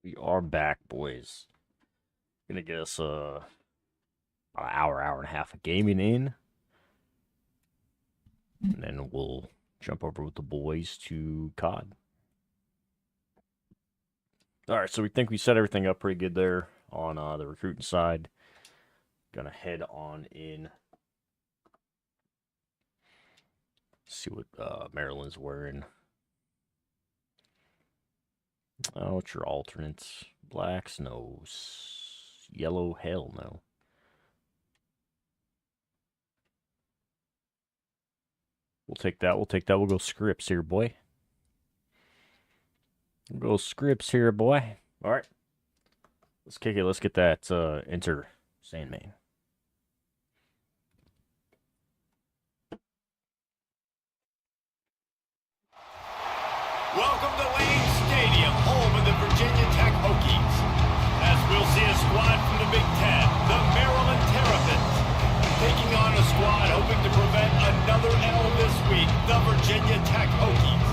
We are back, boys. Gonna get us about an hour and a half of gaming in. And then we'll jump over with the boys to COD. Alright, so we think we set everything up pretty good there on the recruiting side. Gonna head on in. See what Maryland's wearing. Oh, what's your alternates? Blacks? No. Yellow? Hell no. We'll take that. We'll take that. We'll go scripts here, boy. We'll go scripts here, boy. All right. Let's kick it. Let's get that enter Sandman. Welcome to Lane Stadium, home of the Virginia Tech Hokies. As we'll see a squad from the Big Ten, the Maryland Terrapins, taking on a squad hoping to prevent another L this week, the Virginia Tech Hokies.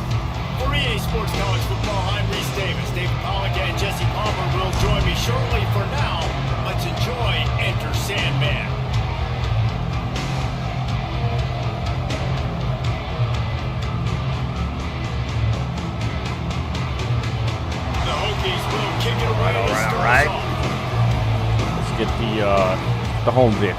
For EA Sports College Football, I'm Reese Davis. David Pollock and Jesse Palmer will join me shortly. For now, let's enjoy Enter Sandman. Will kick it away. All right. Let's get the home vic.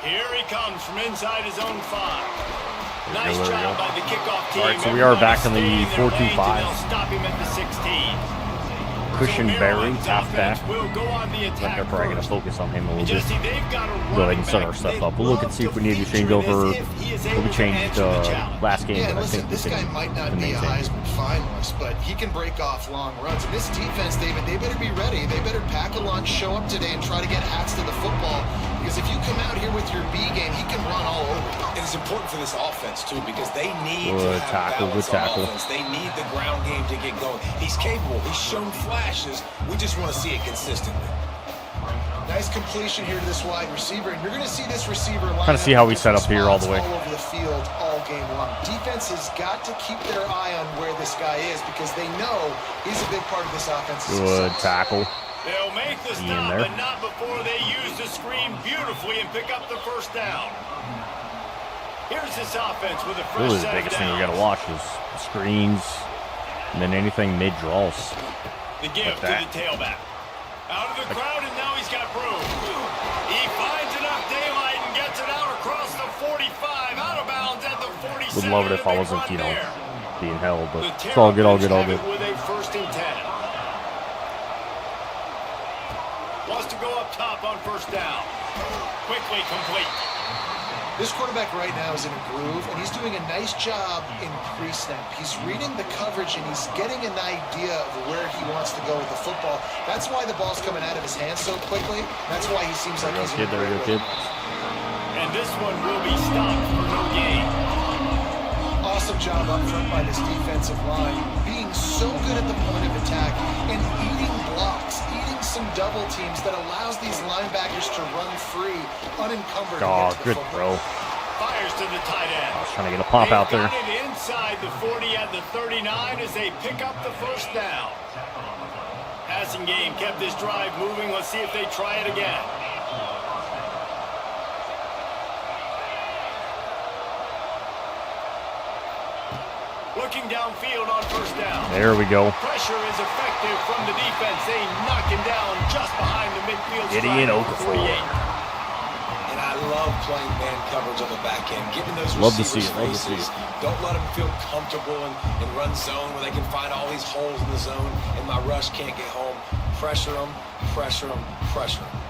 Here he comes from inside his own 5. Nice job by the kickoff team. All right, so we are back in the 4-2-5. Stop him at the 16. Cushion Berry, halfback. Will go on the attack. They're probably going to focus on him a little bit. Jesse, they've got a Go ahead and set our stuff up. We'll look and see if we need to change over. What we changed last game, yeah, but listen, I think this guy might not be a Heisman finalist, but he can break off long runs. And this defense, David, they better be ready. They better pack a lunch, show up today, and try to get hats to the football. Because if you come out here with your B game, he can run all over you. And it's important for this offense, too, because they need good to have tackle, balance good tackle. on offense. They need the ground game to get going. He's capable. He's shown flashes. We just want to see it consistently. Nice completion here to this wide receiver, and you're going to see this receiver line kind of see how we set up here all the way. All over the field all game long. Defense has got to keep their eye on where this guy is because they know he's a big part of this offense. Good tackle. They'll make the stop, but not before they use the screen beautifully and pick up the first down. Here's this offense with a fresh Really, set the of biggest thing we downs. got to watch is the screens, and then anything mid draws. The give to the tailback. Out of the crowd, and now he's got room. He finds enough daylight and gets it out across the 45, out of bounds at the 47. Would love it if I wasn't, you know, being held, but it's all good, all good, all good. With a 1st and 10. Wants to go up top on 1st down. Quickly complete. This quarterback right now is in a groove, and he's doing a nice job in pre-snap. He's reading the coverage, and he's getting an idea of where he wants to go with the football. That's why the ball's coming out of his hands so quickly. That's why he seems like he's in a great way. And this one will be stopped for no gain. Awesome job up front by this defensive line, being so good at the point of attack and eating blocks, eating some double teams that allows these linebackers to run free, unencumbered. Oh, good throw. Fires to the tight end. I was trying to get a pop out there. Got it inside the 40 at the 39 as they pick up the 1st down. Passing game kept this drive moving. Let's see if they try it again. Looking downfield on 1st down. There we go. Pressure is effective from the defense. They knock him down just behind the midfield. Gideon Okafor. And I love playing man coverage on the back end, giving those love to receivers see it. Love to see faces. it. Don't let them feel comfortable in run zone where they can find all these holes in the zone and my rush can't get home. Pressure them, pressure them, pressure them.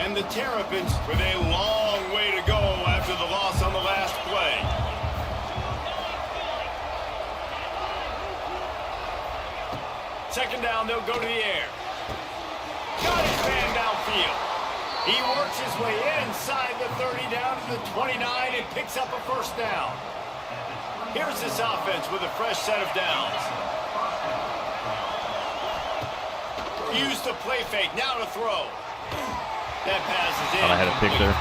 And the Terrapins with a long way to go after the loss on the last play. Second down, they'll go to the air. Got his man downfield. He works his way inside the 30 down to the 29 and picks up a 1st down. Here's this offense with a fresh set of downs. Used the play fake, now to throw. That pass is Thought I had a pick there.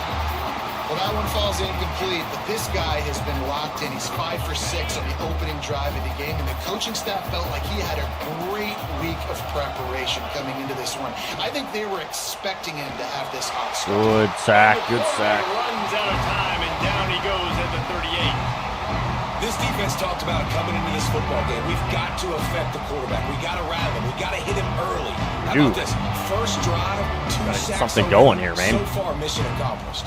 Well, that one falls incomplete, but this guy has been locked in. He's 5 for 6 on the opening drive of the game, and the coaching staff felt like he had a great week of preparation coming into this one. I think they were expecting him to have this hot start. Good sack, good sack. Runs out of time, and down he goes at the 38. This defense talked about it coming into this football game. We've got to affect the quarterback. We got to rattle him. We got to hit him early. How Dude. about this? First drive, 2 Gotta get sacks. something already. going here, man. So far, mission accomplished.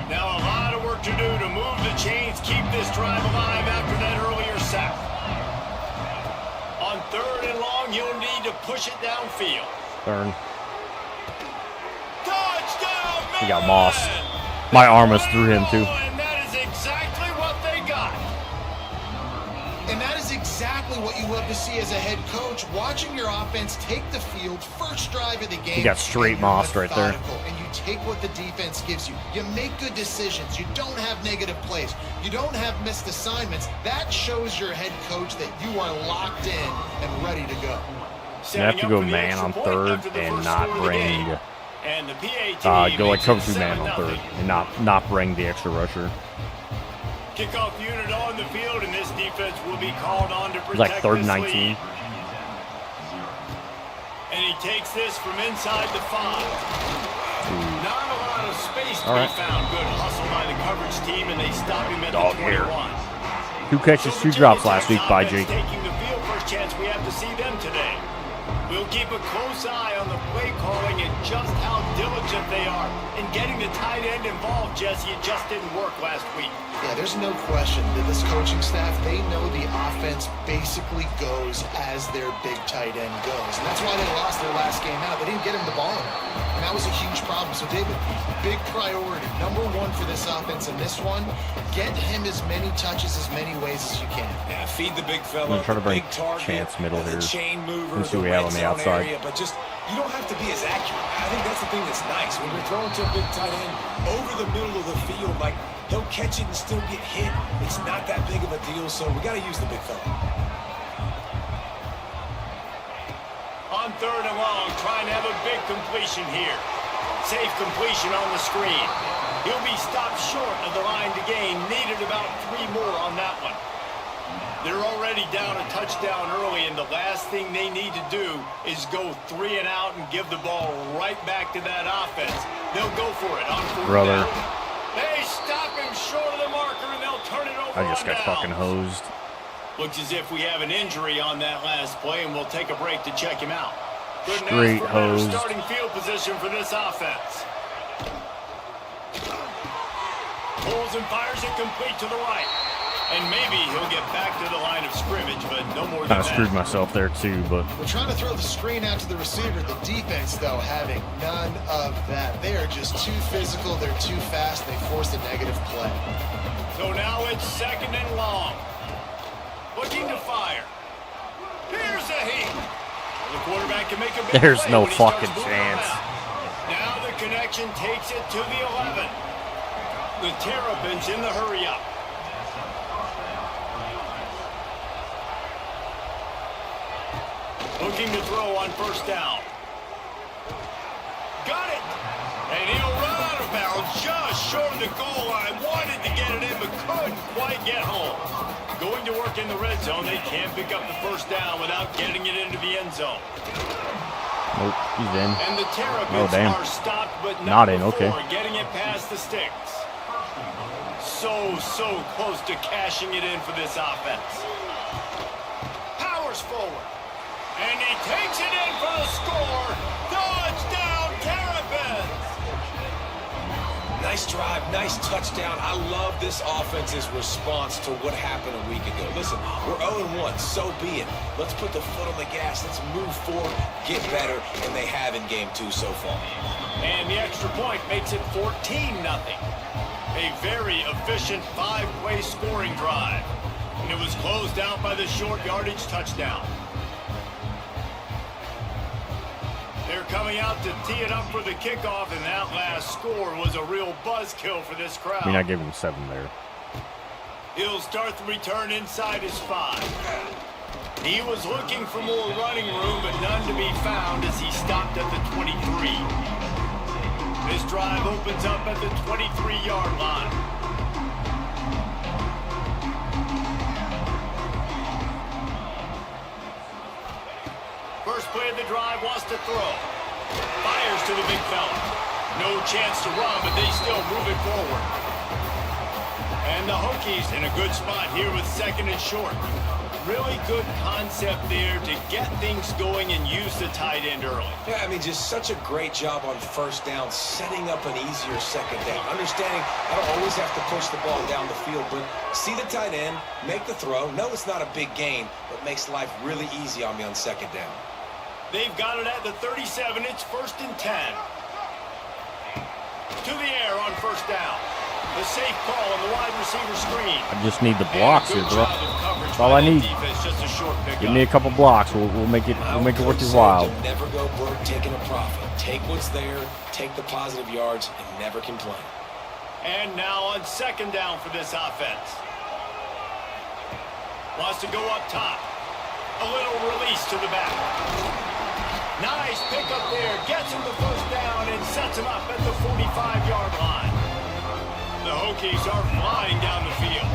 Now a lot of work to do to move the chains, keep this drive alive after that earlier sack. On 3rd and long, you'll need to push it downfield. Turn. Touchdown, He got Moss. My arm was through him, too. And that is exactly what they got. And that is exactly what you love to see as a head coach, watching your offense take the field, first drive of the game. He got straight and you're mossed right there. methodical, and you take what the defense gives you. You make good decisions. You don't have negative plays. You don't have missed assignments. That shows your head coach that you are locked in and ready to go. You have to go man on 3rd and not bring And the PAT go like makes cover it 2 man on 7-0. 3rd and not bring the extra rusher. Kickoff unit on the field, and this defense will be called on to It's like protect 3rd and this 19. lead. And he takes this from inside the 5. Not a lot of space to be found. Good hustle by the coverage team, and they stop him at Dog the hair. 21. 2 catches, 2 drops last week by Jake. Taking the field, first chance we have to see them today. We'll keep a close eye on the play calling and just how diligent they are in getting the tight end involved, Jesse. It just didn't work last week. Yeah, there's no question that this coaching staff, they know the offense basically goes as their big tight end goes. And that's why they lost their last game out. They didn't get him the ball enough. And that was a huge problem. So, David, big priority. Number 1 for this offense in this one, get him as many touches, as many ways as you can. Yeah, feed the big fella. I'm gonna try to bring big target, Chance middle the here. chain mover, Let's see what we have on the red zone outside. area, but just, you don't have to be as accurate. I think that's the thing that's nice. When you're throwing to a big tight end over the middle of the field, like, he'll catch it and still get hit. It's not that big of a deal, so we got to use the big fella. On 3rd and long, trying to have a big completion here. Safe completion on the screen. He'll be stopped short of the line to gain. Needed about 3 more on that one. They're already down a touchdown early, and the last thing they need to do is go 3 and out and give the ball right back to that offense. They'll go for it on 4th Brother. down. They stop him short of the marker, and they'll turn it over I just on got downs. fucking hosed. Looks as if we have an injury on that last play, and we'll take a break to check him out. Couldn't Straight ask for better hosed. starting field position for this offense. Pulls and fires it complete to the right. And maybe he'll get back to the line of scrimmage, but no more than Kind of that. screwed myself there too, but We're trying to throw the screen out to the receiver. The defense, though, having none of that. They are just too physical. They're too fast. They forced a negative play. So now it's 2nd and long. Looking to fire. Here's a heat. The quarterback can make a big There's play no when he starts fucking moving chance. around. Now the connection takes it to the 11. The Terrapins in the hurry-up. Looking to throw on 1st down. Got it. And he'll run out of bounds just short of the goal line. Wanted to get it in, but couldn't quite get home. Going to work in the red zone. They can't pick up the 1st down without getting it into the end zone. nope, he's in. And the Terrapins damn. are stopped, but Not not in, okay. before getting it past the sticks. So close to cashing it in for this offense. Powers forward. And he takes it in for the score. Touchdown, Terrapins! Nice drive, nice touchdown. I love this offense's response to what happened a week ago. Listen, we're 0-1, so be it. Let's put the foot on the gas. Let's move forward, get better, and they have in game 2 so far. And the extra point makes it 14-0. A very efficient 5-play scoring drive. And it was closed out by the short yardage touchdown. They're coming out to tee it up for the kickoff, and that last score was a real buzzkill for this crowd. I mean, I gave him 7 there. He'll start the return inside his 5. He was looking for more running room, but none to be found as he stopped at the 23. This drive opens up at the 23-yard line. First play of the drive, wants to throw. Fires to the big fella. No chance to run, but they still move it forward. And the Hokies in a good spot here with 2nd and short. Really good concept there to get things going and use the tight end early. Yeah, I mean, just such a great job on first down, setting up an easier 2nd down. Understanding I don't always have to push the ball down the field, but see the tight end, make the throw. No, it's not a big gain, but makes life really easy on me on 2nd down. They've got it at the 37. It's 1st and 10. To the air on first down. The safe call on the wide receiver screen. I just need the blocks here, bro. That's all I need. Just a short Give me a couple blocks. We'll make it worth your while. Never go broke taking a profit. Take what's there, take the positive yards, and never complain. And now on 2nd down for this offense. Wants to go up top. A little release to the back. Nice pickup there. Gets him the first down and sets him up at the 45-yard line. The Hokies are flying down the field.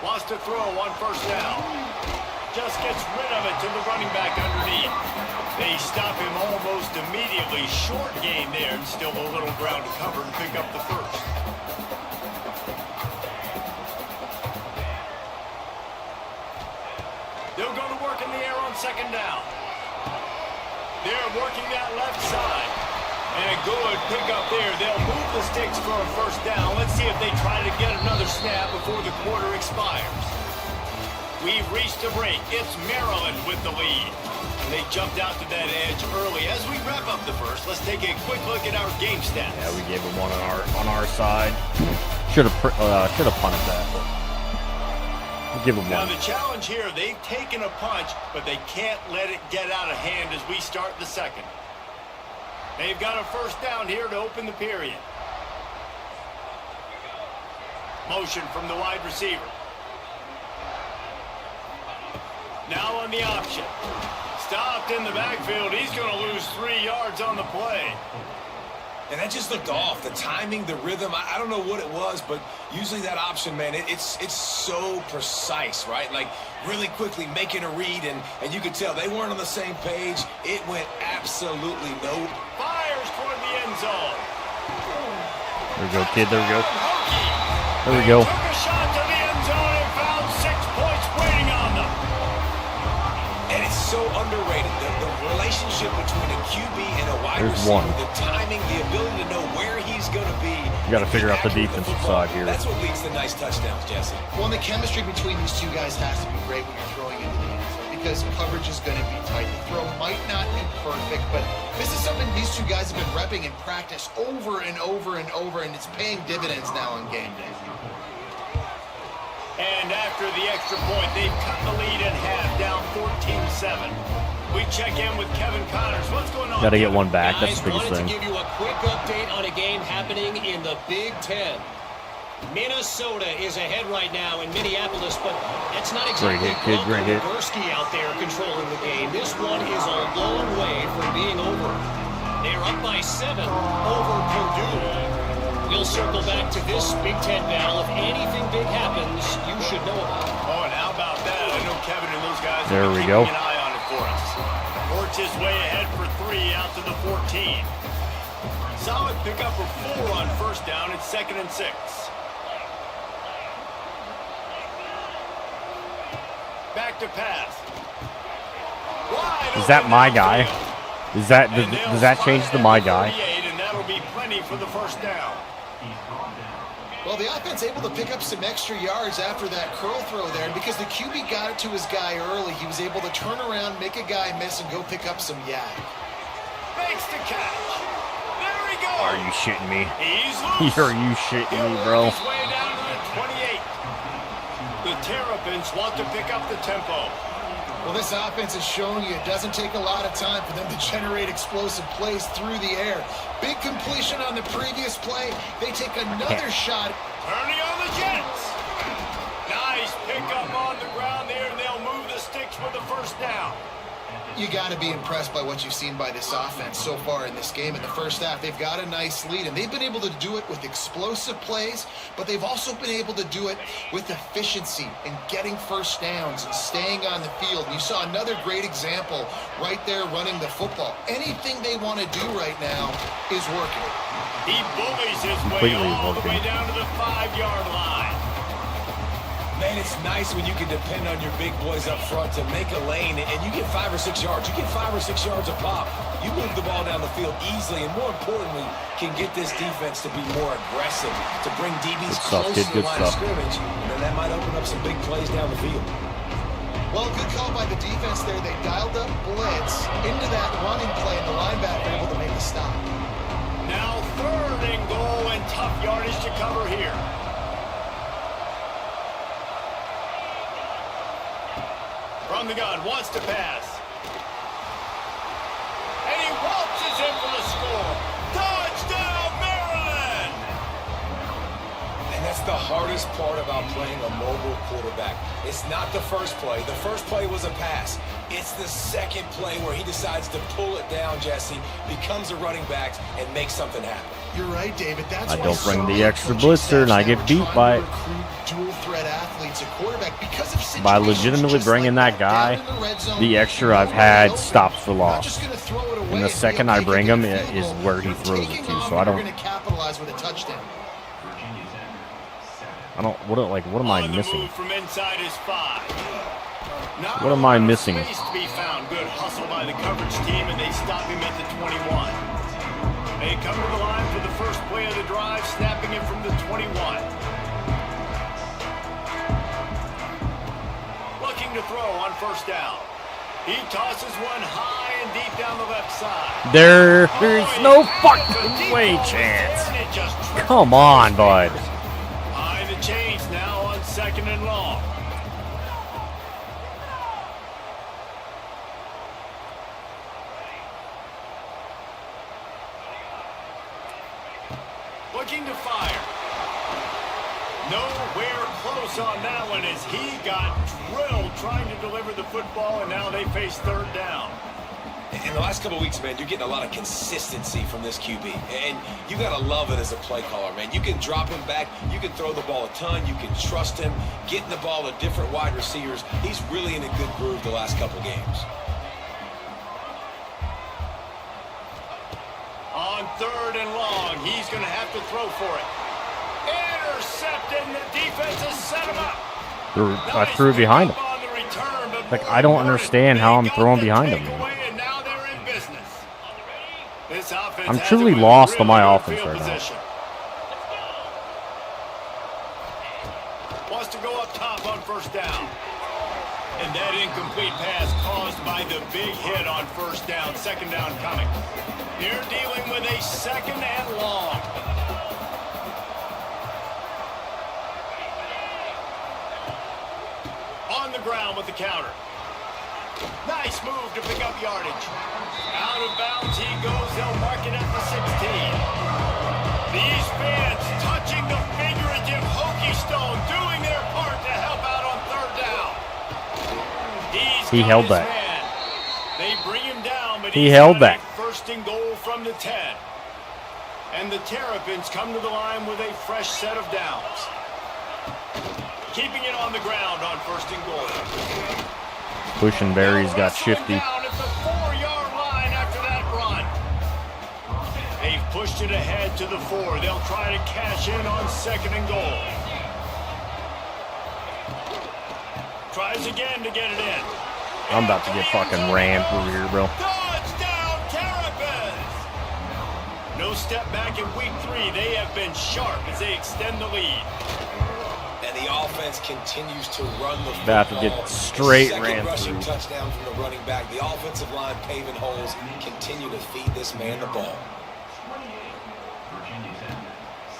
Wants to throw on first down. Just gets rid of it to the running back underneath. They stop him almost immediately. Short gain there, and still a little ground to cover to pick up the first. They'll go to work in the air on 2nd down. They're working that left side. And a good pickup there. They'll move the sticks for a first down. Let's see if they try to get another snap before the quarter expires. We've reached a break. It's Maryland with the lead. They jumped out to that edge early. As we wrap up the first, let's take a quick look at our game stats. Yeah, we gave him one on our side. Should have punted that, but we'll give him Now one. the challenge here, they've taken a punch, but they can't let it get out of hand as we start the second. They've got a first down here to open the period. Motion from the wide receiver. Now on the option. Stopped in the backfield. He's going to lose 3 yards on the play. And that just looked off. The timing, the rhythm, I don't know what it was, but usually that option, man, it's so precise, right? Like really quickly making a read, and you could tell they weren't on the same page. It went absolutely no. Fires toward the end zone. There we go, kid. There we go. There we go. Took a shot to the end zone and found 6 points waiting on them. And it's so underrated. The relationship between a QB and a wide There's receiver, one. the timing, the ability to know where he's going to be. You got to figure out the defensive football. side here. That's what leads to nice touchdowns, Jesse. Well, and the chemistry between these two guys has to be great when you're throwing into the end zone because coverage is going to be tight. The throw might not be perfect, but this is something these two guys have been repping in practice over and over and over, and it's paying dividends now on game day. And after the extra point, they've cut the lead in half, down 14-7. We check in with Kevin Connors. What's going on? Got to get Kevin? one back. That's the biggest wanted thing. to give you a quick update on a game happening in the Big Ten. Minnesota is ahead right now in Minneapolis, but that's not exactly Great hit, kid, great hit. Gursky out there controlling the game. This one is a long way from being over. They're up by 7 over Purdue. We'll circle back to this Big Ten battle. If anything big happens, you should know about it. Oh, and how about that? I know Kevin and those guys There are we keeping go. an eye on it for us. Porch is way ahead for 3 out to the 14. Solid pickup of 4 on first down. It's 2nd and 6. Back to pass. Wide Is that open my downfield. guy? Does that change the my guy? And that'll be plenty for the first down. Well, the offense able to pick up some extra yards after that curl throw there, and because the QB got it to his guy early, he was able to turn around, make a guy miss, and go pick up some yak. Makes the catch. There he goes. Are you shitting me? He's loose. Are you shitting me, He'll bro? work his way down to the 28. the Terrapins want to pick up the tempo. Well, this offense is showing you it doesn't take a lot of time for them to generate explosive plays through the air. Big completion on the previous play. They take another shot. Turning on the Jets. Nice pickup on the ground there, and they'll move the sticks for the first down. You got to be impressed by what you've seen by this offense so far in this game. In the first half, they've got a nice lead, and they've been able to do it with explosive plays, but they've also been able to do it with efficiency and getting first downs and staying on the field. You saw another great example right there running the football. Anything they want to do right now is working. He bullies his way all the way down to the 5-yard line. Man, it's nice when you can depend on your big boys up front to make a lane, and you get 5 or 6 yards. You get 5 or 6 yards a pop. You move the ball down the field easily, and more importantly, can get this defense to be more aggressive, to bring DBs closer to the line of scrimmage, and then that might open up some big plays down the field. Well, good call by the defense there. They dialed up blitz into that running play, and the linebacker able to make a stop. Now 3rd and goal, and tough yardage to cover here. From the gun, wants to pass. And he waltzes in for the score. Touchdown, Maryland! And that's the hardest part about playing a mobile quarterback. It's not the first play. The first play was a pass. It's the second play where he decides to pull it down, Jesse, becomes a running back, and makes something happen. You're right, David. That's I why don't bring the many extra coaching blitzer and I staffs get beat by it. dual threat athletes at quarterback because of By legitimately bringing that guy, the extra I've had stops for loss. And the second I bring him is where he throws it to. So I don't. What am I missing? From inside his 5. What am I missing? Space to be found. Good hustle by the coverage team, and they stop him at the 21. They come to the line for the first play of the drive, snapping it from the 21. Looking to throw on first down. He tosses one high and deep down the left side. There's no fucking way chance. Come on, bud. Behind the chains now on 2nd and long. Looking to fire. Nowhere close on that one as he got drilled trying to deliver the football, and now they face 3rd down. In the last couple of weeks, man, you're getting a lot of consistency from this QB. And you got to love it as a play caller, man. You can drop him back. You can throw the ball a ton. You can trust him. Getting the ball to different wide receivers. He's really in a good groove the last couple of games. On 3rd and long, he's going to have to throw for it. Intercepted, and the defense has set him up. I threw it behind him. Like, I don't understand how I'm throwing behind him. I'm truly lost on my offense right now. Wants to go up top on 1st down. And that incomplete pass caused by the big hit on 1st down. 2nd down coming. You're dealing with a 2nd and long. On the ground with the counter. Nice move to pick up yardage. Out of bounds he goes. They'll mark it at the 16. These fans touching the figurative Hokie Stone, doing their part to help out on 3rd down. He held that. They bring him down, but he held that. 1st and goal from the 10. And the Terrapins come to the line with a fresh set of downs. Keeping it on the ground on 1st and goal. Pushing Barry's got shifty. Down at the 4-yard line after that run. They've pushed it ahead to the 4. They'll try to cash in on 2nd and goal. Tries again to get it in. I'm about to get fucking ran through here, bro. Touchdown, Terrapins! No step back in week 3. They have been sharp as they extend the lead. And the offense continues to run the football. About to get straight ran rushing through. touchdown from the running back. The offensive line paving holes. Continue to feed this man the ball.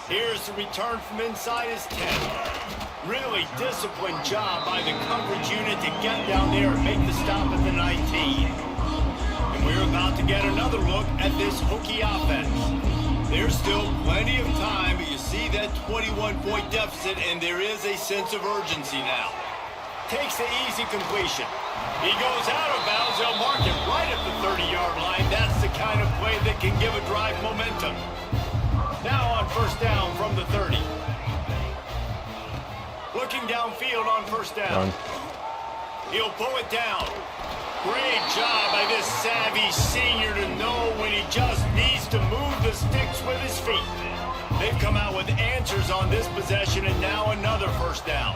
Here's the return from inside his 10. Really disciplined job by the coverage unit to get down there and make the stop at the 19. And we're about to get another look at this Hokie offense. There's still plenty of time, but you see that 21-point deficit, and there is a sense of urgency now. Takes the easy completion. He goes out of bounds. They'll mark it right at the 30-yard line. That's the kind of play that can give a drive momentum. Now on first down from the 30. Looking downfield on first down. He'll pull it down. Great job by this savvy senior to know when he just needs to move the sticks with his feet. They've come out with answers on this possession, and now another first down.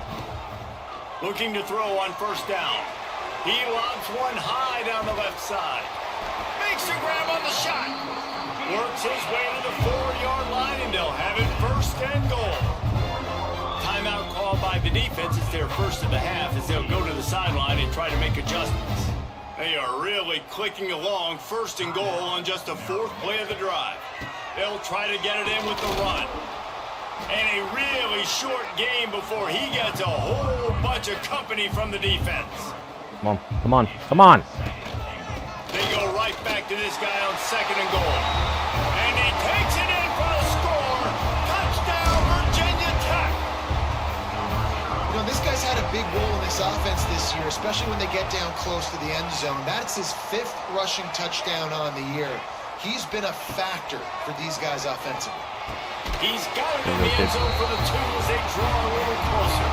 Looking to throw on first down. He lobs one high down the left side. Makes a grab on the shot. Works his way to the 4-yard line, and they'll have it first and goal. Timeout called by the defense. It's their first of the half as they'll go to the sideline and try to make adjustments. They are really clicking along, first and goal on just the 4th play of the drive. They'll try to get it in with the run. And a really short game before he gets a whole bunch of company from the defense. Come on, come on, come on. They go right back to this guy on second and goal. And he takes it in for a score. Touchdown, Virginia Tech. You know, this guy's had a big role in this offense this year, especially when they get down close to the end zone. That's his 5th rushing touchdown on the year. He's been a factor for these guys offensively. He's got it in the end zone for the 2 as they draw a little closer.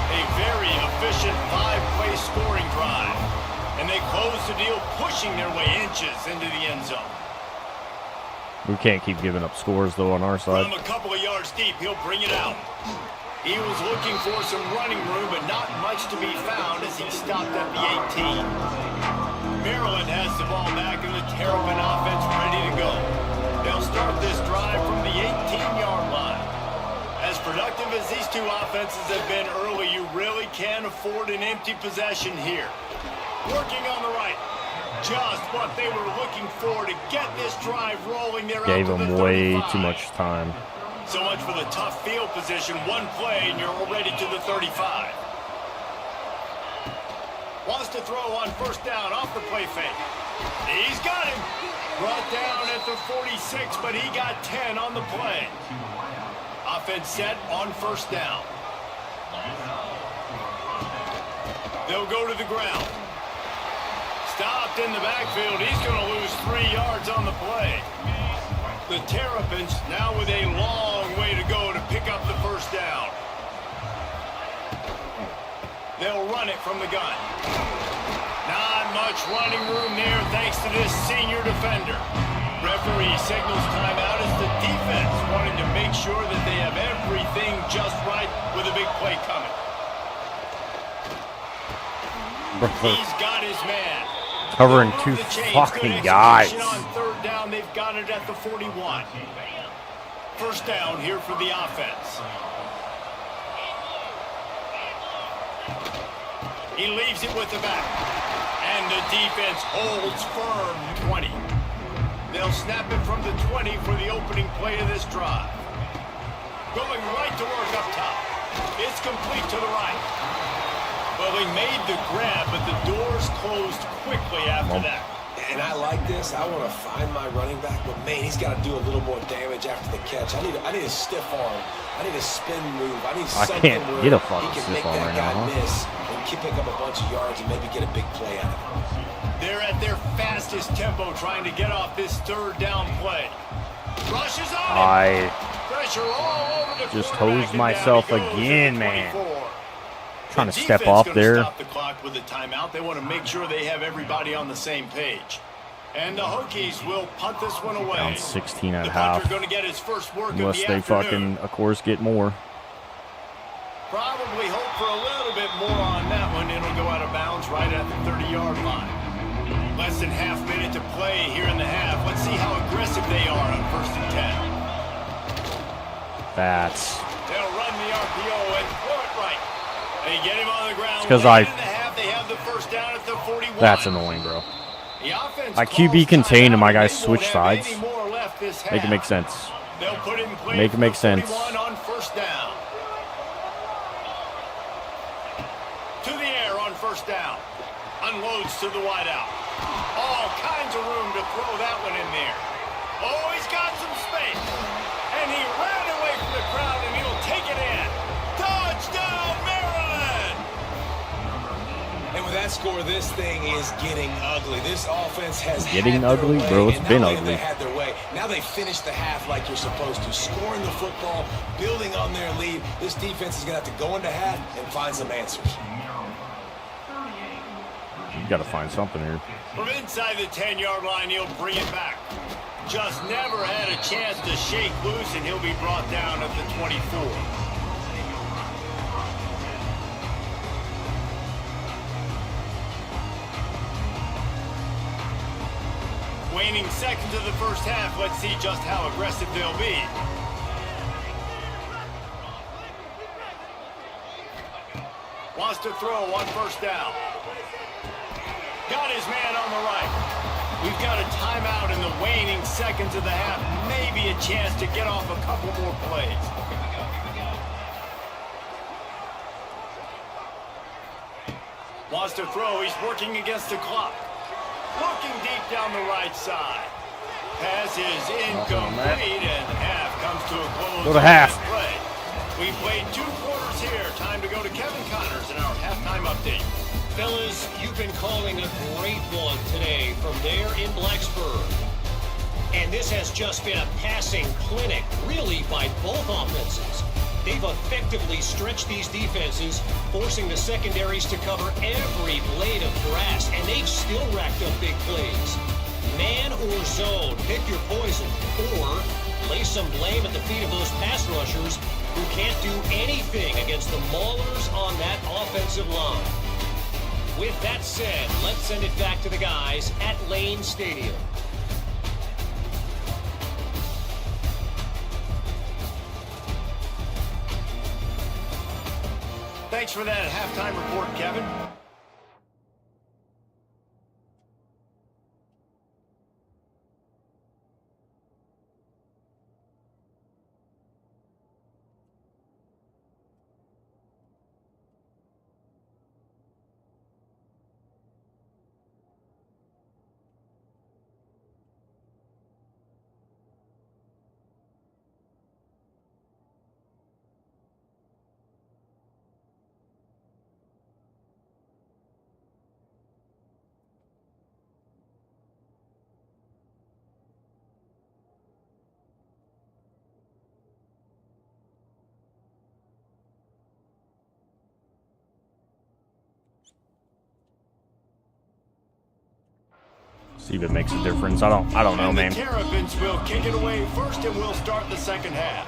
A very efficient 5-play scoring drive. And they close the deal, pushing their way inches into the end zone. We can't keep giving up scores, though, on our side. From a couple of yards deep, he'll bring it out. He was looking for some running room, but not much to be found as he stopped at the 18. Maryland has the ball back, and the Terrapin offense ready to go. They'll start this drive from the 18-yard line. As productive as these two offenses have been early, you really can't afford an empty possession here. Working on the right. Just what they were looking for to get this drive rolling. They're Gave out to him the way 35. too much time. So much for the tough field position. One play, and you're already to the 35. Wants to throw on first down off the play fake. He's got him. Brought down at the 46, but he got 10 on the play. Offense set on first down. They'll go to the ground. Stopped in the backfield. He's going to lose 3 yards on the play. The Terrapins now with a long way to go to pick up the first down. They'll run it from the gun. Not much running room there thanks to this senior defender. Referee signals timeout as the defense wanting to make sure that they have everything just right with a big play coming. He's got his man. Covering 2 fucking guys. On third down, they've got it at the 41. First down here for the offense. He leaves it with the back. And the defense holds firm 20. They'll snap it from the 20 for the opening play of this drive. Going right to work up top. It's complete to the right. Well, he made the grab, but the doors closed quickly after that. And I like this. I want to find my running back, but man, he's got to do a little more damage after the catch. I need a stiff arm. I need a spin move. I need something can't where get a he fucking can stiff make arm that right guy now, huh? miss and pick up a bunch of yards and maybe get a big play out of it. They're at their fastest tempo trying to get off this third down play. Rushes on him. Pressure all over the just quarterback, hosed and myself down he goes again, at the man. 24. Trying to The step defense off gonna there. Stop the clock with a timeout. They want to make sure they have everybody on the same page. And the Hokies will punt this one away. Down 16 at the half. punter going to get his first work Unless of the they afternoon. fucking, of course, get more. Probably hope for a little bit more on that one. It'll go out of bounds right at the 30-yard line. Less than half minute to play here in the half. Let's see how aggressive they are on first and 10. That's... They'll run the RPO and throw it right. They get him on the ground. It's 'cause Late in the half, they have the first down at the 41. That's annoying, bro. The offense My calls QB contained and my timeout. guys They switch won't have sides. any more left this Make it half. make sense. They'll put it in play Make it for make the sense. 41 on first down. first down. Unloads to the wideout. All kinds of room to throw that one in there. Oh, he's got some space. And he ran away from the crowd, and he'll take it in. Touchdown, Maryland! And with that score, this thing is getting ugly. This offense has getting had ugly, their way, bro. It's and been not only ugly. have they had their way. Now they finished the half like you're supposed to, scoring the football, building on their lead. This defense is going to have to go into half and find some answers. You got to find something here. From inside the 10-yard line, he'll bring it back. Just never had a chance to shake loose, and he'll be brought down at the 24. Waning seconds of the first half. Let's see just how aggressive they'll be. Wants to throw on first down. Got his man on the right. We've got a timeout in the waning seconds of the half. Maybe a chance to get off a couple more plays. Wants to throw. He's working against the clock. Looking deep down the right side. Pass is incomplete, and half comes to a close. Go to half. Play. We played 2 quarters here. Time to go to Kevin Connors in our halftime update. Fellas, you've been calling a great one today from there in Blacksburg. And this has just been a passing clinic, really, by both offenses. They've effectively stretched these defenses, forcing the secondaries to cover every blade of grass, and they've still racked up big plays. Man or zone, pick your poison, or lay some blame at the feet of those pass rushers who can't do anything against the maulers on that offensive line. With that said, let's send it back to the guys at Lane Stadium. Thanks for that halftime report, Kevin. See if it makes a difference. I don't know, man. The Terrapins will kick it away first, and we'll start the second half.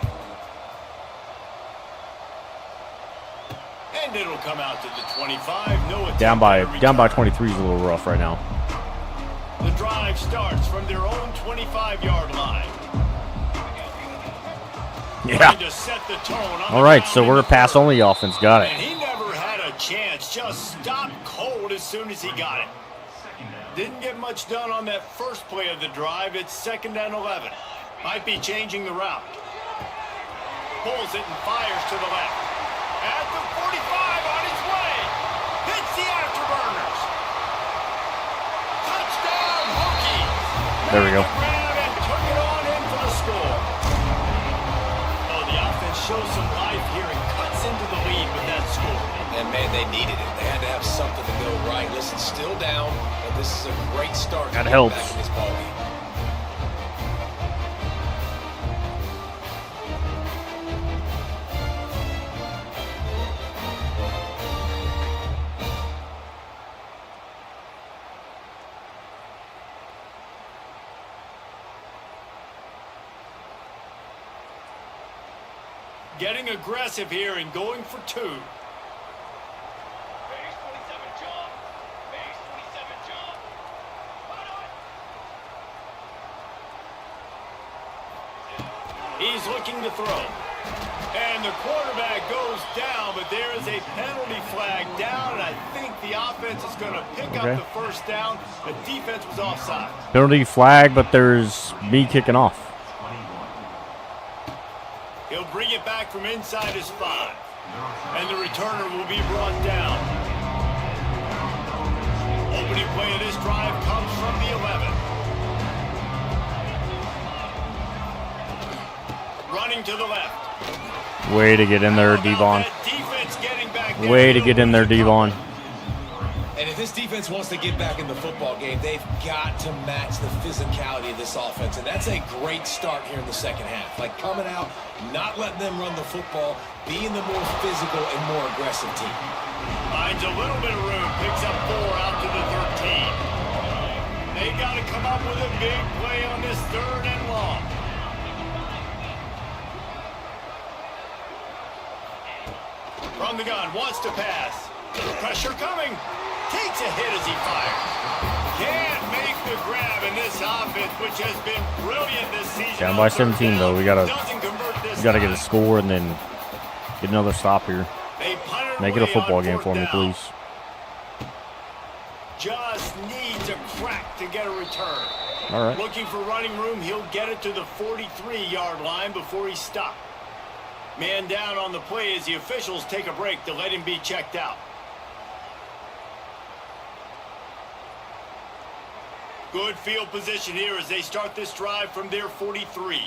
And it'll come out to the 25. No Down by 23 is a little rough right now. The drive starts from their own 25-yard line. Yeah. Trying to set the tone on All right, so we're a pass-only offense. Got And it. he never had a chance. Just stopped cold as soon as he got it. Didn't get much done on that first play of the drive. It's 2nd and 11. Might be changing the route. Pulls it and fires to the left. At the 45 on his way. Hits the afterburners. Touchdown, Hokies. There we go. Made the grab and took it on in for the score. Oh, the offense shows some life here and cuts into the lead with that score. And, man, they needed it. They had to have something to go right. Listen, still down, but this is a great start to That get helps. back in this ballgame. Getting aggressive here and going for 2. He's looking to throw. And the quarterback goes down, but there is a penalty flag down, and I think the offense is going to pick up the first down. The defense was offside. Penalty flag, but there's me kicking off. He'll bring it back from inside his 5. And the returner will be brought down. play of this drive comes from the 11. Running to the left. Way to get in there, Devon. Defense getting back there. Way to get in there, Devon. And if this defense wants to get back in the football game, they've got to match the physicality of this offense. And that's a great start here in the second half. Like coming out, not letting them run the football, being the more physical and more aggressive team. Finds a little bit of room, picks up 4 out to the 13. They got to come up with a big play on this 3rd and long. From the gun, wants to pass. Pressure coming. Takes a hit as he fires. Can't make the grab in this offense, which has been brilliant this season. Down by 17, though. We gotta get a score and then get another stop here. Make it a football game for me, please. Just needs a crack to get a return. All right. Looking for running room. He'll get it to the 43-yard line before he stopped. Man down on the play as the officials take a break to let him be checked out. Good field position here as they start this drive from their 43.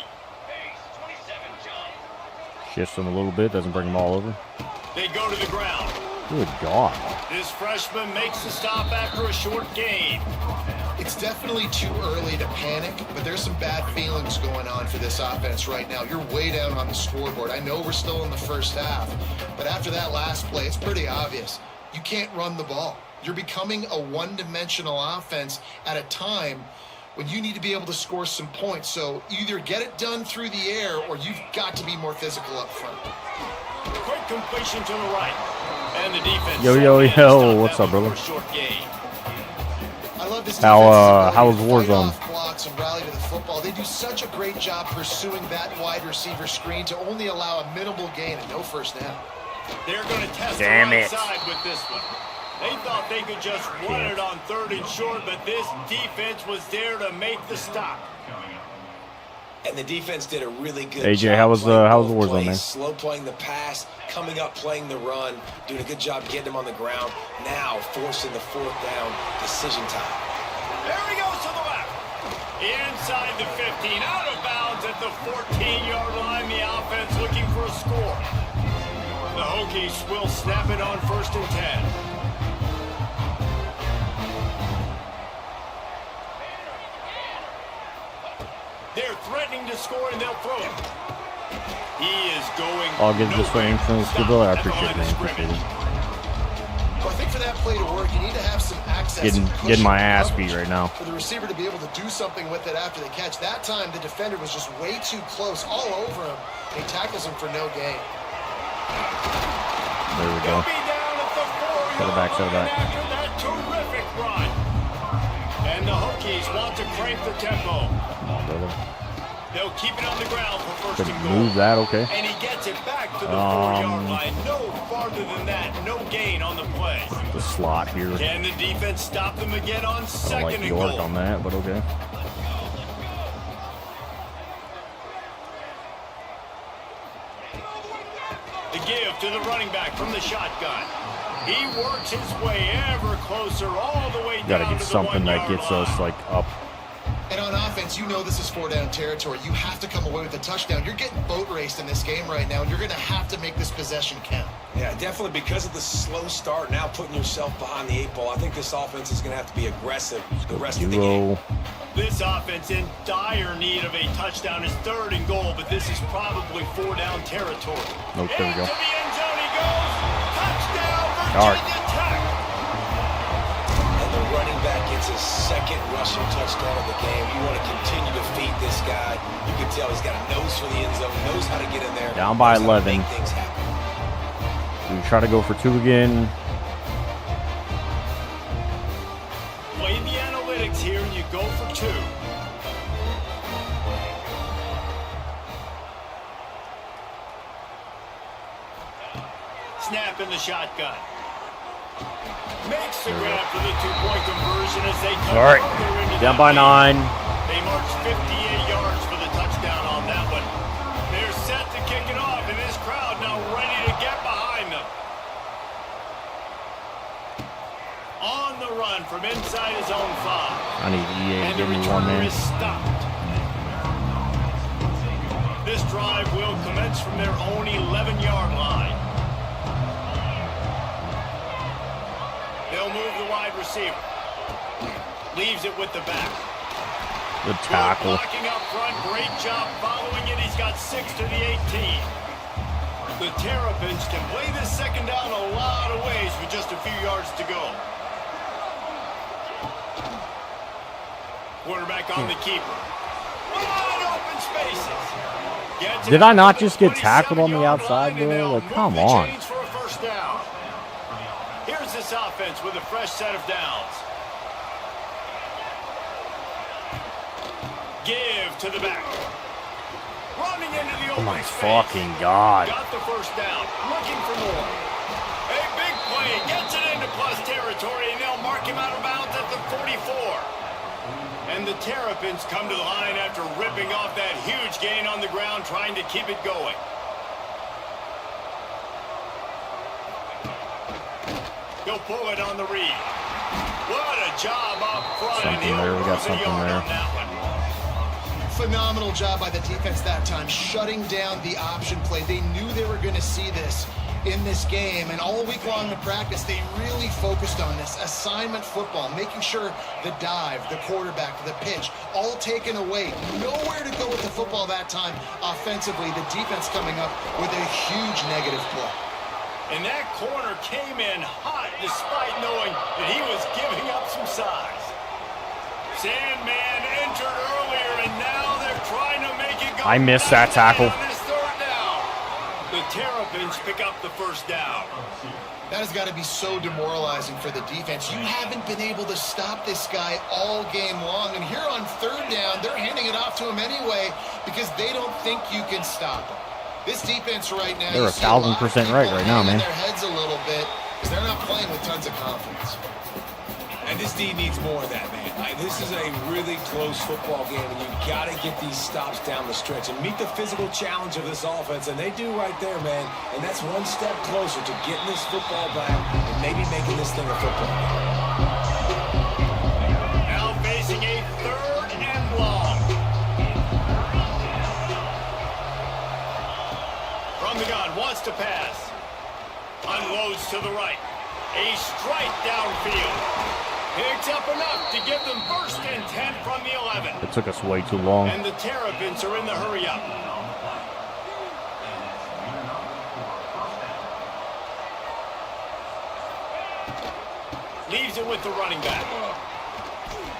Shifts them a little bit, doesn't bring them all over. They go to the ground. Good God. This freshman makes the stop after a short gain. It's definitely too early to panic, but there's some bad feelings going on for this offense right now. You're way down on the scoreboard. I know we're still in the first half, but after that last play, it's pretty obvious. You can't run the ball. You're becoming a one-dimensional offense at a time when you need to be able to score some points. So either get it done through the air or you've got to be more physical up front. Quick completion to the right. And the defense. Yo. What's up, brother? I love this How was Warzone? Blocks and rally to the football. They do such a great job pursuing that wide receiver screen to only allow a minimal gain and no first down. They're going to test the right side with this one. They thought they could just run it on 3rd and short, but this defense was there to make the stop. And the defense did a really good AJ, job. how was Warzone, man? Slow playing the pass, coming up, playing the run, doing a good job getting them on the ground. Now forcing the 4th down, decision time. There he goes to the left. Inside the 15, out of bounds at the 14-yard line. The offense looking for a score. The Hokies will snap it on 1st and 10. They're threatening to score, and they'll throw it. He is going. I'll give this one from Skibble. I appreciate it, man. Appreciate it. Well, I think for that play to work, you need to have some access. Getting my ass beat right now. For the receiver to be able to do something with it after the catch. That time, the defender was just way too close, all over him. And he tackles him for no gain. There we go. Set it back. After that terrific run. And the Hokies want to crank the tempo. They'll keep it on the ground for 1st and goal. Move that, okay. And he gets it back to the 4-yard line. No farther than that. No gain on the play. The slot here. Can the defense stop them again on 2nd and goal? I like York on that, but okay. The give to the running back from the shotgun. He works his way ever closer all the way down to the 1-yard line. Got to get something that gets us like up. And on offense, you know this is 4-down territory. You have to come away with a touchdown. You're getting boat raced in this game right now, and you're going to have to make this possession count. Yeah, definitely because of the slow start, now putting yourself behind the 8 ball. I think this offense is going to have to be aggressive the rest of the game. This offense in dire need of a touchdown is 3rd and goal, but this is probably 4-down territory. Nope, there we go. Into the end zone he goes. Touchdown, Virginia Tech. And the running back gets his 2nd rushing touchdown of the game. You want to continue to feed this guy. You can tell he's got a nose for the end zone, knows how to get in there. Down by 11. Make things happen. We try to go for 2 again. Play the analytics here, and you go for 2. Snap in the shotgun. Makes the grab for the 2-point conversion as they come all right, down by 9. They march 58 yards for the touchdown on that one. They're set to kick it off, and this crowd now ready to get behind them. On the run from inside his own 5. I need EA to And the give me one, returner man. is stopped. This drive will commence from their own 11-yard line. They'll move the wide receiver. Leaves it with the back. Good tackle. Blocking up front. Great job following it. He's got 6 to the 18. The Terrapins can play this second down a lot of ways with just a few yards to go. Quarterback on the keeper. Wide open spaces. Gets Did it I not to the just get tackled on the 27-yard outside, line, and bro? they'll Like, move come the on. chains for a first down. Here's this offense with a fresh set of downs. Give to the back. Running into the Oh open my space. fucking God. Got the first down. Looking for more. A big play. Gets it into plus territory, and they'll mark him out of bounds at the 44. And the Terrapins come to the line after ripping off that huge gain on the ground, trying to keep it going. He'll pull it on the read. What a job up front. Something and he'll there. We got lose a something yard there. on that one. Phenomenal job by the defense that time, shutting down the option play. They knew they were going to see this in this game, and all week long in practice, they really focused on this assignment football, making sure the dive, the quarterback, the pitch, all taken away. Nowhere to go with the football that time offensively. The defense coming up with a huge negative play. And that corner came in hot despite knowing that he was giving up some size. Sandman entered earlier, and now they're trying to make it go. I missed that tackle. On this third down. The Terrapins pick up the first down. That has got to be so demoralizing for the defense. You haven't been able to stop this guy all game long, and here on third down, they're handing it off to him anyway because they don't think you can stop him. This defense right now, They're 1,000% right now, man. Their heads a little bit because they're not playing with tons of confidence. And this D needs more of that, man. This is a really close football game, and you got to get these stops down the stretch and meet the physical challenge of this offense, and they do right there, man. And that's one step closer to getting this football back and maybe making this thing a football game. Now facing a third and long. From the gun, wants to pass. Unloads to the right. A strike downfield. Picks up enough to give them first and 10 from the 11. It took us way too long. And the Terrapins are in the hurry-up. Leaves it with the running back.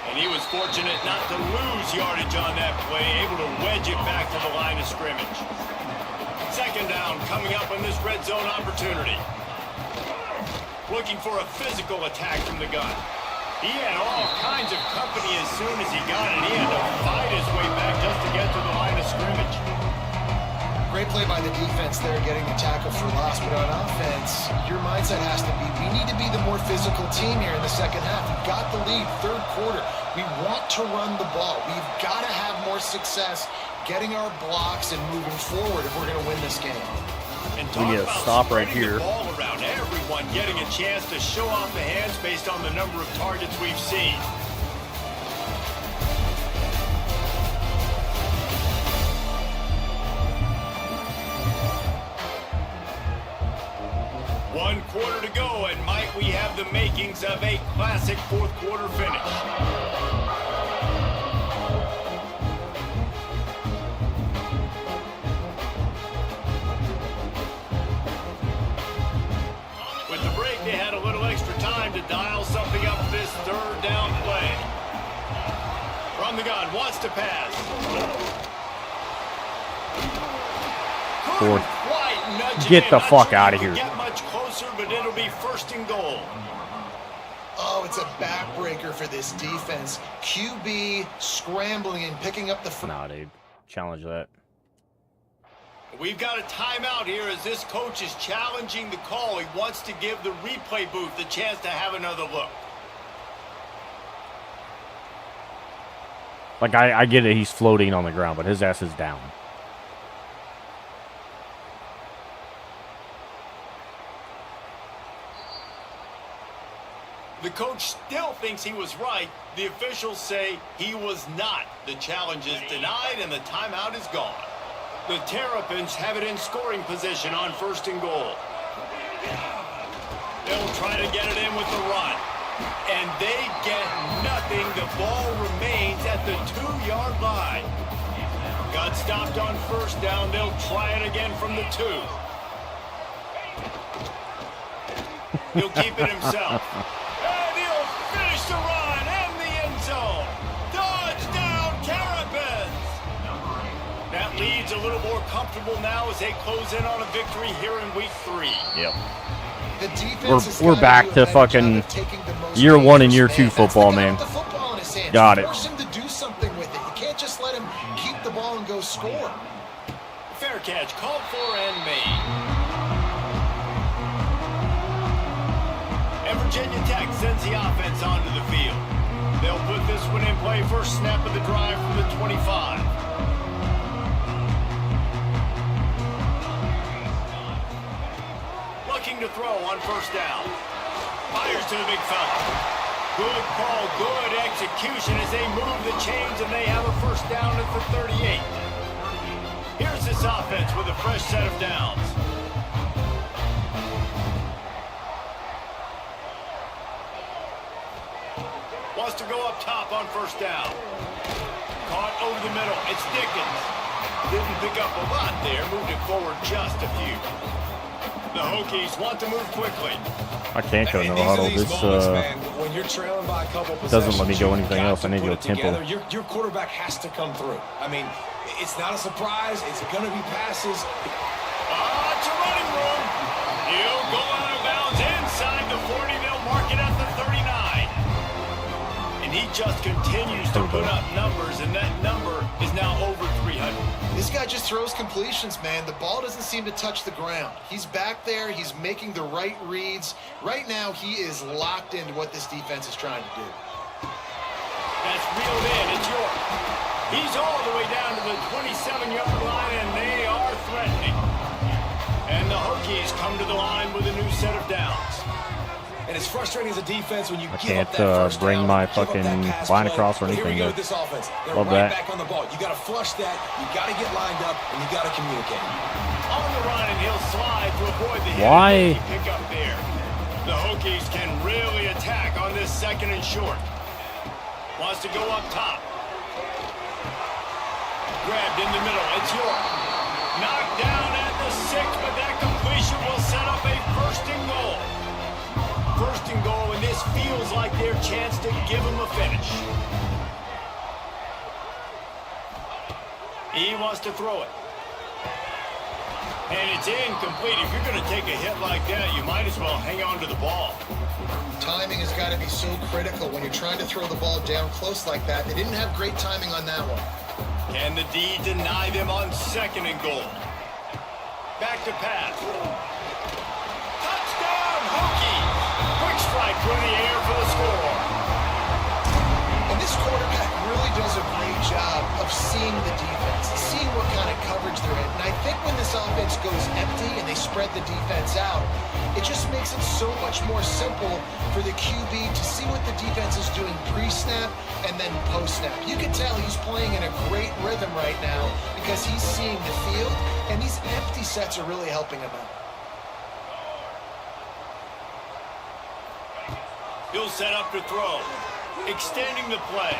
And he was fortunate not to lose yardage on that play, able to wedge it back to the line of scrimmage. Second down coming up on this red zone opportunity. Looking for a physical attack from the gun. He had all kinds of company as soon as he got it. He had to fight his way back just to get to the line of scrimmage. Great play by the defense there, getting the tackle for loss. But on offense, your mindset has to be, we need to be the more physical team here in the second half. We've got the lead, third quarter. We want to run the ball. We've got to have more success getting our blocks and moving forward if we're going to win this game. And We get a stop right here. The ball around, everyone getting a chance to show off the hands based on the number of targets we've seen. One quarter to go, and might we have the makings of a classic fourth quarter finish. They had a little extra time to dial something up this third down play. From the gun, wants to pass. Ford. Quite nudge it Get in. the Not fuck sure outta he can here. Get much closer, but it'll be first and goal. Oh, it's a backbreaker for this defense. QB scrambling and picking up the Nah, dude. Challenge that. We've got a timeout here as this coach is challenging the call. He wants to give the replay booth the chance to have another look. Like, I get it, he's floating on the ground, but his ass is down. The coach still thinks he was right. The officials say he was not. The challenge is denied and the timeout is gone. The Terrapins have it in scoring position on 1st and goal. They'll try to get it in with the run. And they get nothing. The ball remains at the 2-yard line. Got stopped on 1st down. They'll try it again from the 2. He'll keep it himself. And he'll finish the run in the end zone. Touchdown, Terrapins! That lead's a little more comfortable now as they close in on a victory here in week 3. Yep. The defense We're back to fucking year 1 and year 2 football, man. Got it. Force him to do something with it. You can't just let him keep the ball and go score. Fair catch called for and made. And Virginia Tech sends the offense onto the field. They'll put this one in play. First snap of the drive from the 25. Looking to throw on 1st down. Fires to the big fella. Good call, good execution as they move the chains and they have a 1st down at the 38. Here's this offense with a fresh set of downs. Wants to go up top on 1st down. Caught over the middle. It's Dickens. Didn't pick up a lot there. Moved it forward just a few. The Hokies want to move quickly. I can't go no huddle. This when you're trailing by a couple doesn't let me go anything else. I need to go tempo. Your quarterback has to come through. I mean, it's not a surprise. It's going to be passes. It's a running room. He'll go out of bounds inside the 40. They'll mark it at the 39. And he just continues to put up numbers, and that number is now over 300. This guy just throws completions, man. The ball doesn't seem to touch the ground. He's back there. He's making the right reads. Right now, he is locked into what this defense is trying to do. That's reeled in. It's York. He's all the way down to the 27-yard line, and they are threatening. And the Hokies come to the line with a new set of downs. And it's frustrating as a defense when you I give up can't that first bring down, my give up fucking that pass line play. across or But here we anything. go with this offense. They're Love right that. back on the ball. You got to flush that. You got to get lined up, and you got to communicate. On the run, and he'll slide to avoid the Why? pick up there. The Hokies can really attack on this 2nd and short. Wants to go up top. Grabbed in the middle. It's York. Knocked down at the 6, but that completion will set up a 1st and goal. 1st and goal, and this feels like their chance to give them a finish. He wants to throw it. And it's incomplete. If you're going to take a hit like that, you might as well hang on to the ball. Timing has got to be so critical when you're trying to throw the ball down close like that. They didn't have great timing on that one. Can the D deny them on 2nd and goal? Back to pass. Touchdown, Hokies! Quick strike through the air for the score. And this quarterback really does a great job of seeing the defense, seeing what kind of coverage they're in. And I think when this offense goes empty and they spread the defense out, it just makes it so much more simple for the QB to see what the defense is doing pre-snap and then post-snap. You can tell he's playing in a great rhythm right now because he's seeing the field, and these empty sets are really helping him out. He'll set up to throw. Extending the play.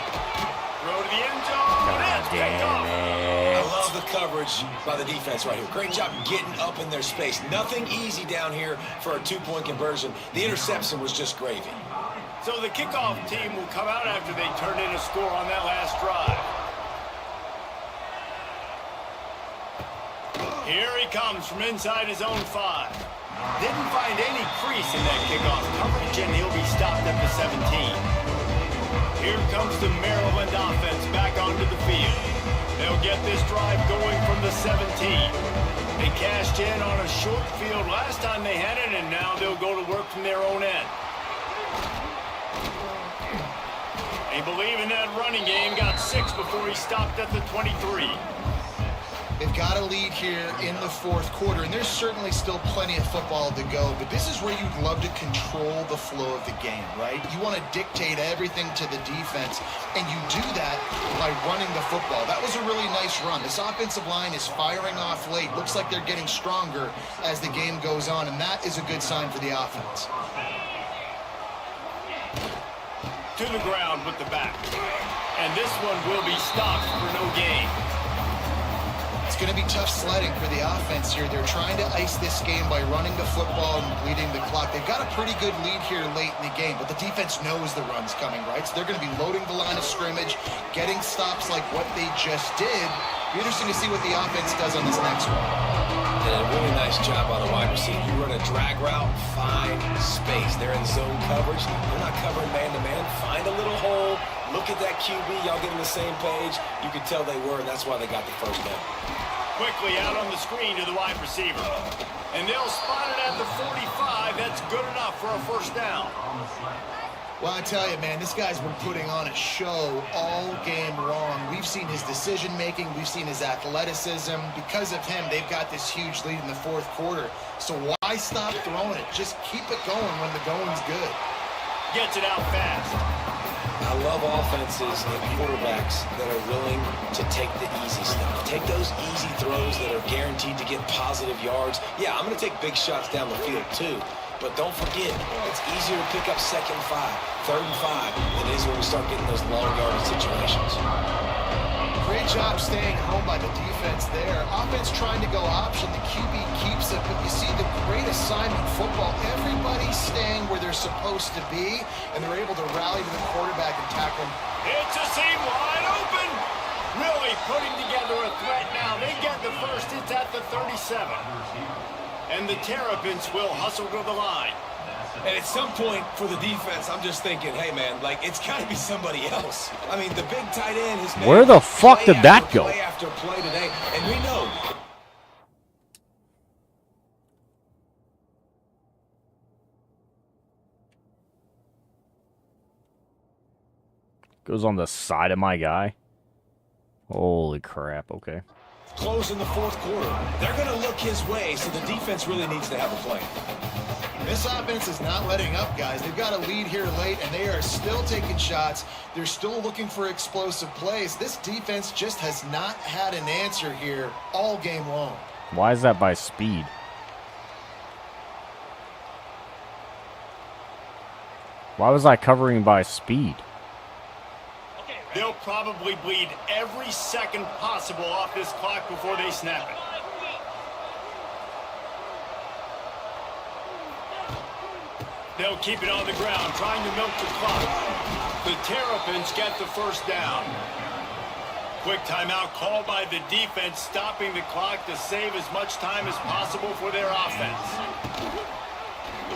Throw to the end zone. That's picked off. I love the coverage by the defense right here. Great job getting up in their space. Nothing easy down here for a 2-point conversion. The interception was just gravy. So the kickoff team will come out after they turned in a score on that last drive. Here he comes from inside his own 5. Didn't find any crease in that kickoff coverage, and he'll be stopped at the 17. Here comes the Maryland offense back onto the field. They'll get this drive going from the 17. They cashed in on a short field last time they had it, and now they'll go to work from their own end. They believe in that running game. Got 6 before he stopped at the 23. They've got a lead here in the fourth quarter, and there's certainly still plenty of football to go, but this is where you'd love to control the flow of the game, right? You want to dictate everything to the defense, and you do that by running the football. That was a really nice run. This offensive line is firing off late. Looks like they're getting stronger as the game goes on, and that is a good sign for the offense. To the ground with the back. And this one will be stopped for no gain. It's going to be tough sledding for the offense here. They're trying to ice this game by running the football and bleeding the clock. They've got a pretty good lead here late in the game, but the defense knows the run's coming, right? So they're going to be loading the line of scrimmage, getting stops like what they just did. Be interesting to see what the offense does on this next one. And a really nice job on the wide receiver. You run a drag route, find space. They're in zone coverage. They're not covering man-to-man. Find a little hole. Look at that QB. Y'all get on the same page. You could tell they were, and that's why they got the first down. Quickly out on the screen to the wide receiver. And they'll spot it at the 45. That's good enough for a first down. Well, I tell you, man, this guy's been putting on a show all game long. We've seen his decision-making. We've seen his athleticism. Because of him, they've got this huge lead in the fourth quarter. So why stop throwing it? Just keep it going when the going's good. Gets it out fast. I love offenses and quarterbacks that are willing to take the easy stuff. Take those easy throws that are guaranteed to get positive yards. Yeah, I'm going to take big shots down the field too. But don't forget, it's easier to pick up 2nd and 5, 3rd and 5 than it is when we start getting those long yardage situations. Great job staying home by the defense there. Offense trying to go option. The QB keeps it, but you see the great assignment football. Everybody's staying where they're supposed to be, and they're able to rally to the quarterback and tackle him. It's a seam wide open. Really putting together a threat now. They get the first. It's at the 37. And the Terrapins will hustle to the line. And at some point for the defense, I'm just thinking, hey, man, like, it's got to be somebody else. I mean, the big tight end has made Where the fuck did that go? Play after play today, and we know. Goes on the side of my guy. Holy crap, okay. Close in the fourth quarter. They're going to look his way, so the defense really needs to have a plan. This offense is not letting up, guys. They've got a lead here late, and they are still taking shots. They're still looking for explosive plays. This defense just has not had an answer here all game long. Why is that by speed? Why was I covering by speed? They'll probably bleed every second possible off this clock before they snap it. They'll keep it on the ground, trying to milk the clock. The Terrapins get the first down. Quick timeout called by the defense, stopping the clock to save as much time as possible for their offense.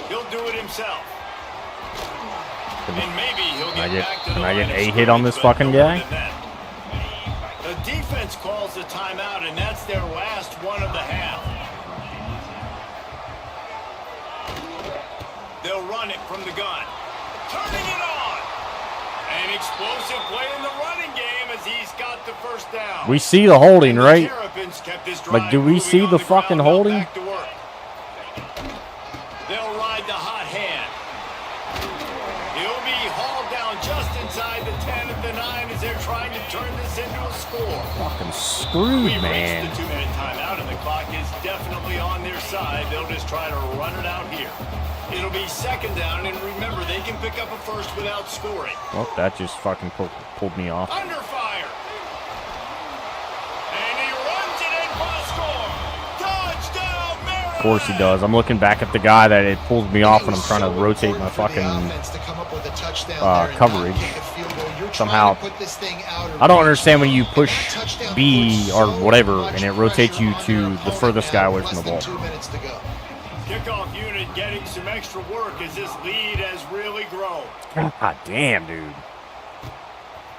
He'll do it himself. And maybe he'll get back to the line of Can I get a scrimmage, hit on this but fucking no more guy? than that. The defense calls the timeout, and that's their last one of the half. They'll run it from the gun. Turning it on. An explosive play in the running game as he's got the first down. We see the holding, The right? Terrapins kept this Like, drive do we moving see on the fucking ground, holding? back to work. They'll ride the hot hand. He'll be hauled down just inside the 10 at the 9 as they're trying to turn this into a score. Fucking screwed, We've man. reached the 2-minute timeout, and the clock is definitely on their side. They'll just try to run it out here. It'll be second down, and remember, they can pick up a first without scoring. Well, that just fucking pulled me off. Under fire. And he runs it in for the score. Touchdown, Maryland! Of course he does. I'm looking back at the guy that it pulls me off when I'm trying to rotate my fucking coverage. Somehow, I don't understand when you push B or whatever and it rotates you to the furthest guy away from the ball. Kickoff unit getting some extra work as this lead has really grown. God damn, dude.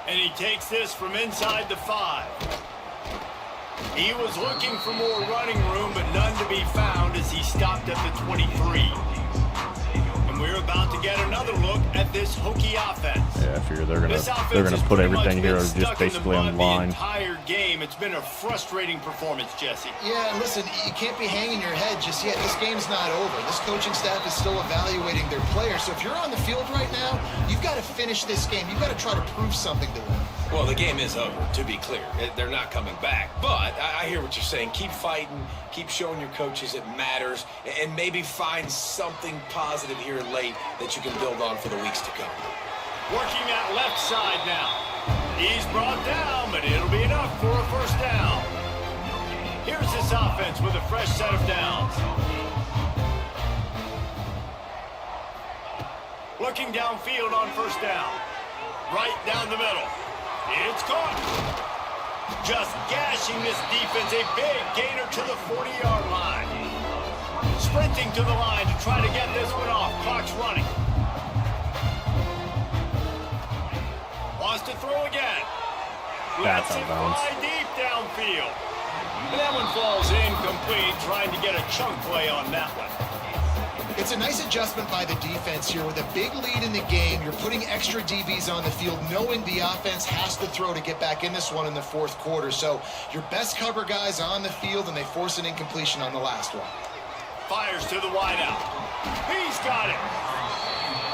And he takes this from inside the 5. He was looking for more running room, but none to be found as he stopped at the 23. And And we're about to get another look at this Hokie offense. Yeah, I figure they're This gonna offense put has everything pretty here much just been stuck in basically the on the mud line. The entire game. It's been a frustrating performance, Jesse. Yeah, and listen, you can't be hanging your head just yet. This game's not over. This coaching staff is still evaluating their players. So if you're on the field right now, you've got to finish this game. You've got to try to prove something to them. Well, the game is over, to be clear. They're not coming back. But I hear what you're saying. Keep fighting. Keep showing your coaches it matters. And maybe find something positive here late that you can build on for the weeks to come. Working that left side now. He's brought down, but it'll be enough for a first down. Here's this offense with a fresh set of downs. Looking downfield on first down. Right down the middle. It's caught. Just gashing this defense. A big gainer to the 40-yard line. Sprinting to the line to try to get this one off. Clock's running. Wants to throw again. That's Lets it out of bounds. fly deep downfield. And that one falls incomplete, trying to get a chunk play on that one. It's a nice adjustment by the defense here. With a big lead in the game, you're putting extra DBs on the field, knowing the offense has to throw to get back in this one in the fourth quarter. So your best cover guys on the field, and they force an incompletion on the last one. Fires to the wideout. He's got it.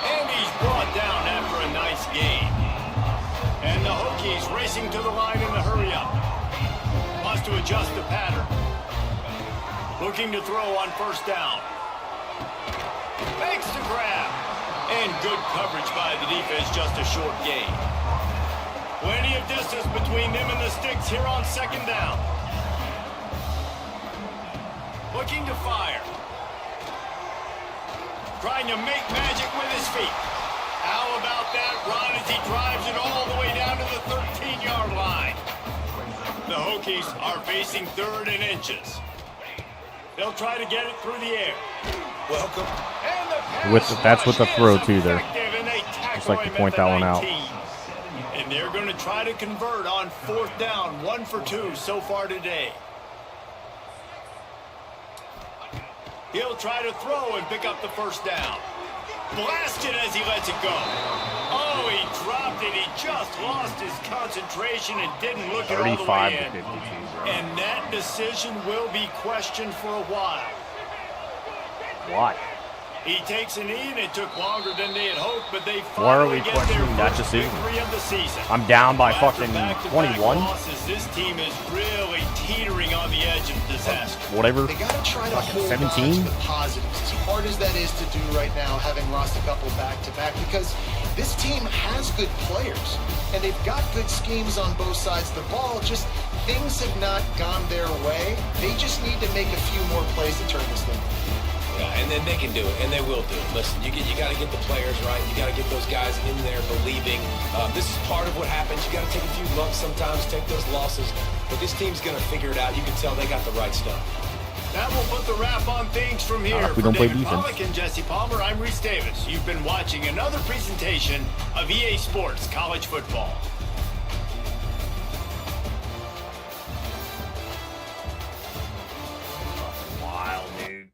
And he's brought down after a nice gain. And the Hokies racing to the line in the hurry-up. Wants to adjust the pattern. Looking to throw on first down. Makes the grab. And good coverage by the defense, just a short gain. Plenty of distance between them and the sticks here on second down. Looking to fire. Trying to make magic with his feet. How about that run as he drives it all the way down to the 13-yard line? The Hokies are facing third and inches. They'll try to get it through the air. Welcome. And the pass That's with the rush throw, is too, there. effective, and they Just like to tackle him point at the that one out. 19. And they're going to try to convert on fourth down, 1 for 2 so far today. He'll try to throw and pick up the first down. Blasted as he lets it go. Oh, he dropped it. He just lost his concentration and didn't look it all the 35 way to in. 52, bro. And that decision will be questioned for a while. Why? He takes a knee, and it took longer than they had hoped, but they Why are we finally get their questioning that first decision? victory of the season. I'm down by After fucking back-to-back 21. losses, this team is really teetering on the edge of disaster. Whatever. They got to try to hold 17? on to the positives, as hard as that is to do right now, having lost a couple back-to-back, because this team has good players, and they've got good schemes on both sides of the ball. Just things have not gone their way. They just need to make a few more plays to turn this thing. Yeah, and then they can do it, and they will do it. Listen, you got to get the players right. You got to get those guys in there believing. This is part of what happens. You got to take a few lumps sometimes, take those losses. But this team's going to figure it out. You can tell they got the right stuff. That will put the wrap on things from here. We don't play David defense. Pollack and Jesse Palmer, I'm Reese Davis. You've been watching another presentation of EA Sports College Football. Wild, dude.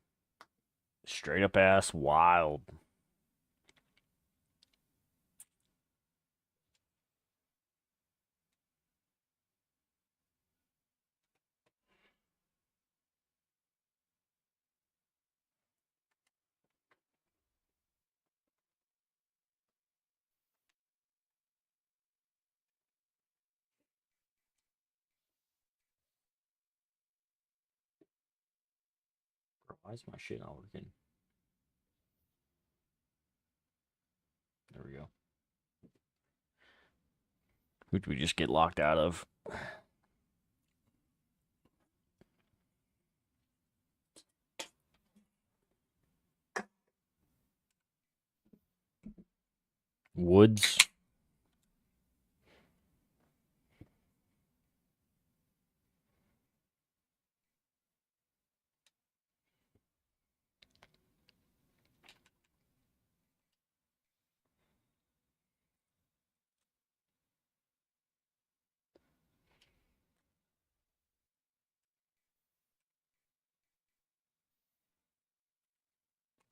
Straight up ass wild. Why is my shit not working? There we go. Who'd we just get locked out of? Woods.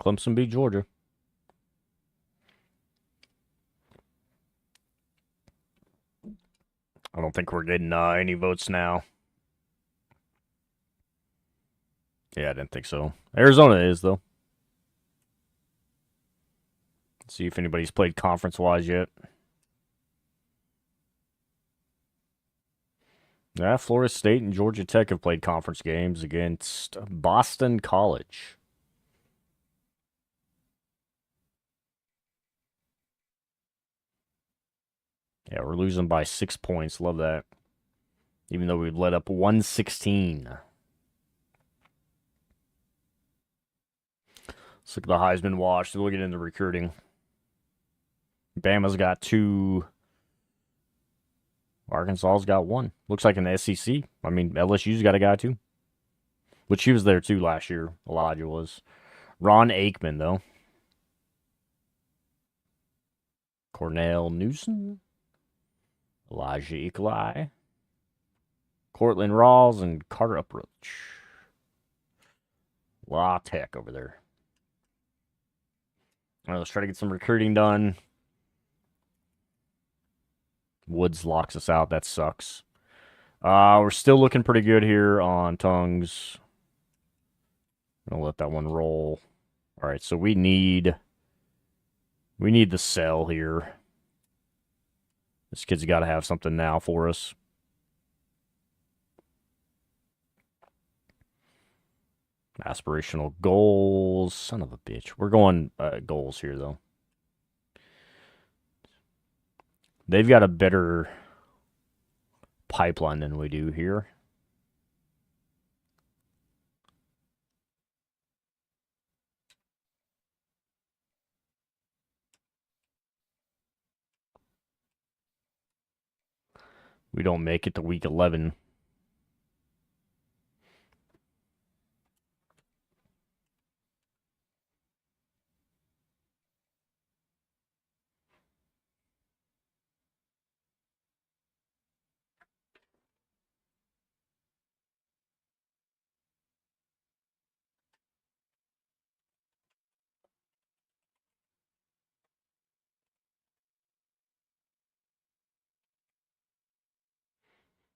Clemson beat Georgia. I don't think we're getting any votes now. Yeah, I didn't think so. Arizona is, though. Let's see if anybody's played conference-wise yet. Yeah, Florida State and Georgia Tech have played conference games against Boston College. Yeah, we're losing by 6 points. Love that. Even though we've let up 116. Let's look at the Heisman watch. We'll get into recruiting. Bama's got 2. Arkansas's got 1. Looks like an SEC. I mean, LSU's got a guy too. Which he was there too last year. Elijah was. Ron Aikman, though. Cornell Newsom. Elijah Eklai. Cortland Rawls and Carter Uproach. La Tech over there. All right, let's try to get some recruiting done. Woods locks us out. That sucks. We're still looking pretty good here on tongues. I'm gonna let that one roll. All right, so we need the sell here. This kid's got to have something now for us. Aspirational goals. Son of a bitch. We're going goals here, though. They've got a better pipeline than we do here. We don't make it to week 11.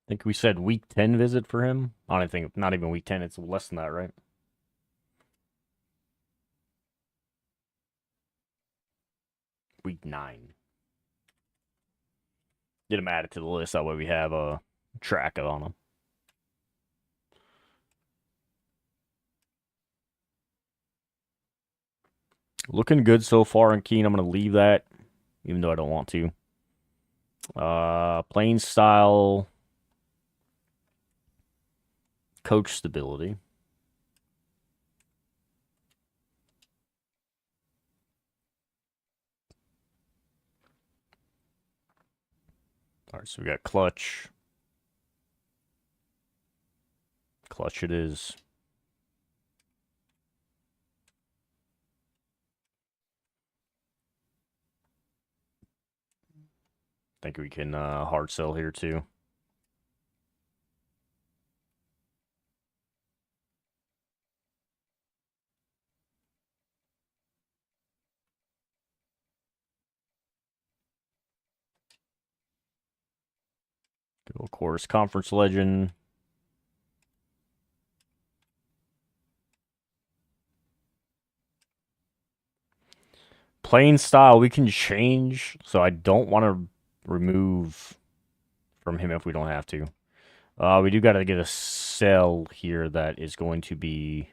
I think we said week 10 visit for him. I don't think, not even week 10. It's less than that, right? Week 9. Get him added to the list. That way we have a track on him. Looking good so far in Keene. I'm going to leave that, even though I don't want to. Playing style. Coach stability. All right, so we got clutch. Clutch it is. I think we can hard sell here too. Of course, conference legend. Playing style, we can change, so I don't want to remove from him if we don't have to. We do got to get a sell here that is going to be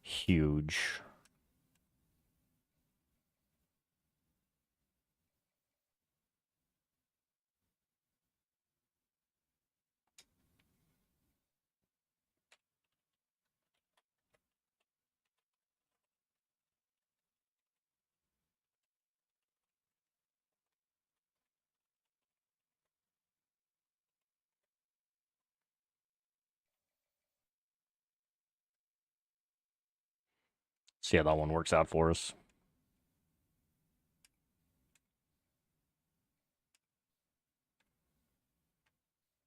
huge. See how that one works out for us.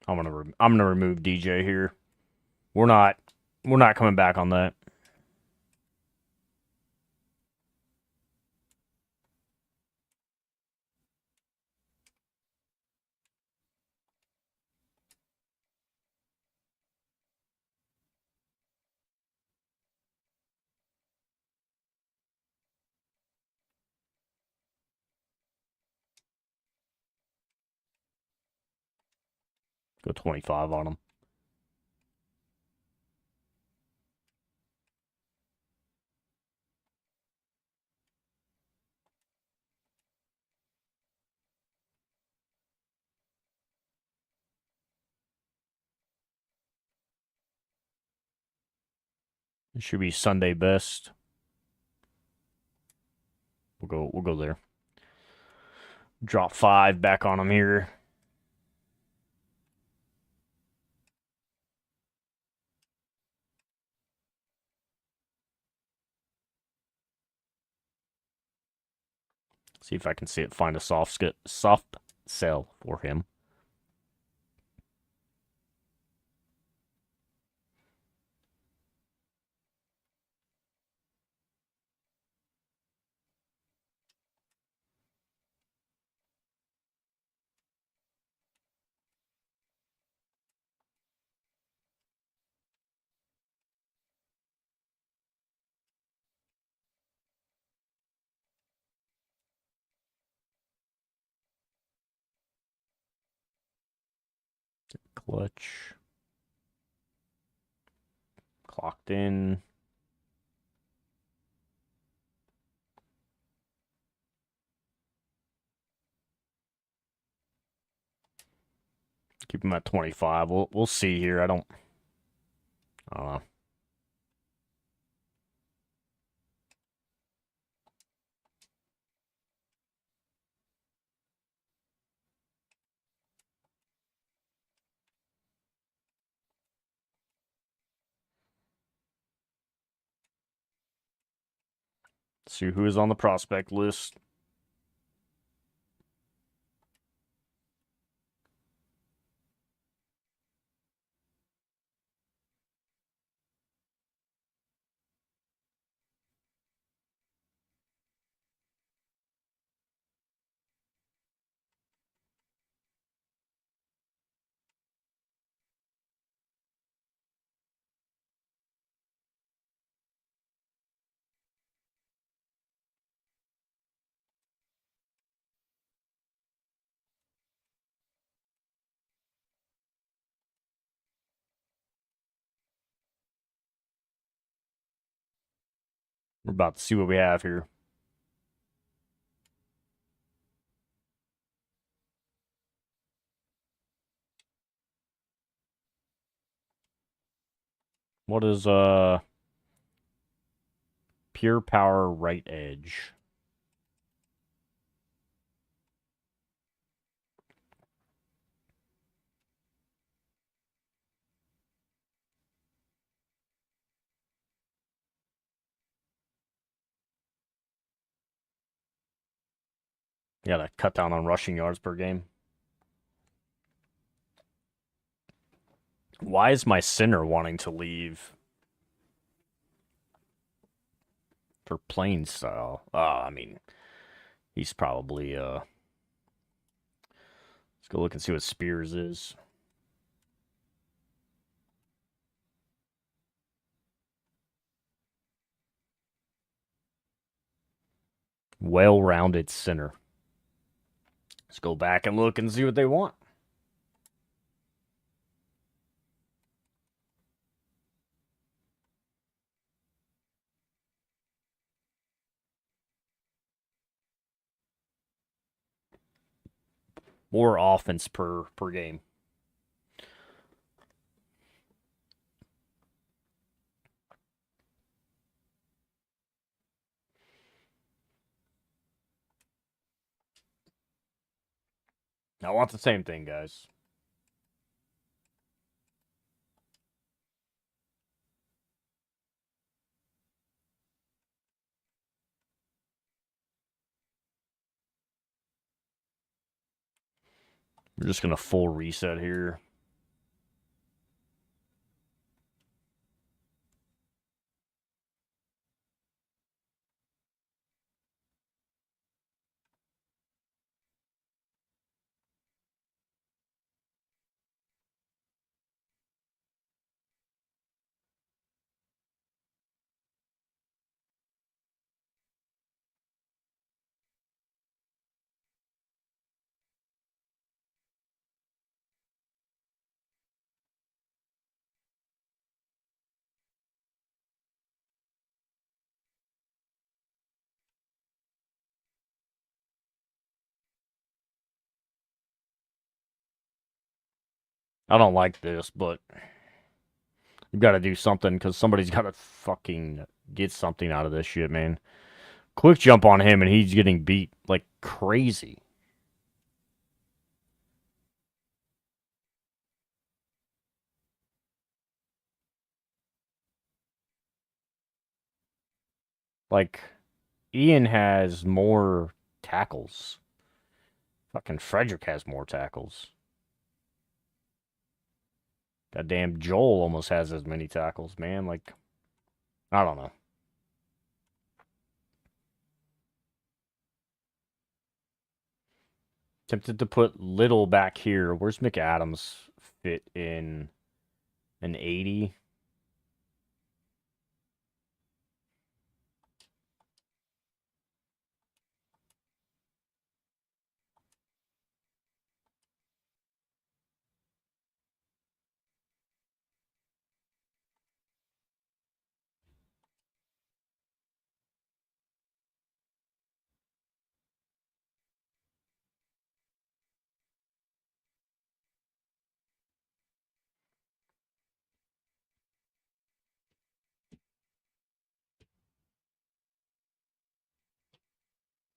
I'm gonna remove DJ here. We're not coming back on that. Go 25 on him. It should be Sunday best. We'll go there. Drop 5 back on him here. See if I can find a soft sell for him. Clutch. Clocked in. Keep him at 25. We'll see here. I don't know. See who is on the prospect list. We're about to see what we have here. What is pure power right edge? Gotta cut down on rushing yards per game. Why is my center wanting to leave for playing style? I mean, he's probably let's go look and see what Spears is. Well-rounded center. Let's go back and look and see what they want. More offense per game. I want the same thing, guys. We're just going to full reset here. I don't like this, but you got to do something because somebody's got to fucking get something out of this shit, man. Quick jump on him, and he's getting beat like crazy. Like, Ian has more tackles. Fucking Frederick has more tackles. Goddamn Joel almost has as many tackles, man. Like, I don't know. Tempted to put Little back here. Where's McAdams fit in an 80?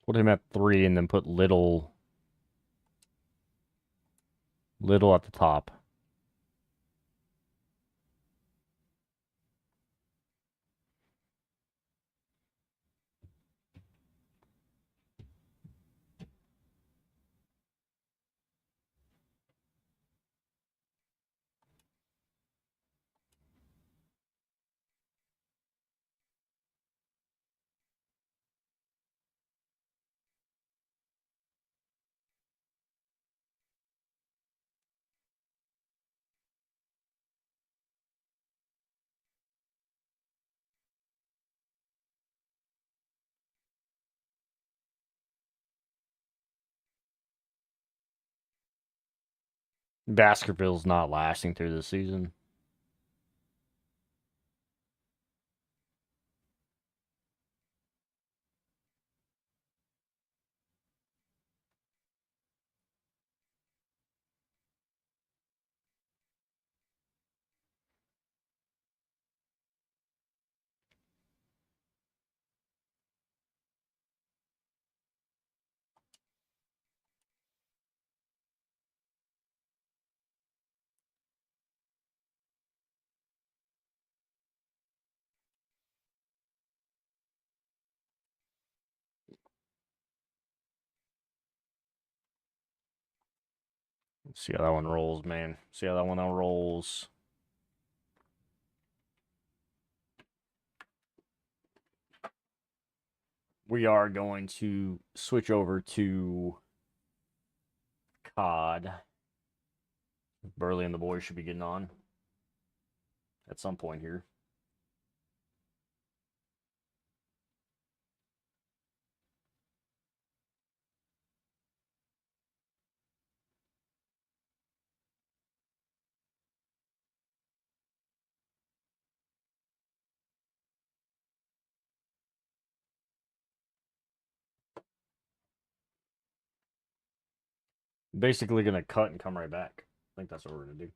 Put him at 3 and then put Little at the top. Baskerville's not lasting through the season. Let's see how that one rolls, man. See how that one rolls. We are going to switch over to COD. Burley and the boys should be getting on at some point here. Basically gonna cut and come right back. I think that's what we're gonna do.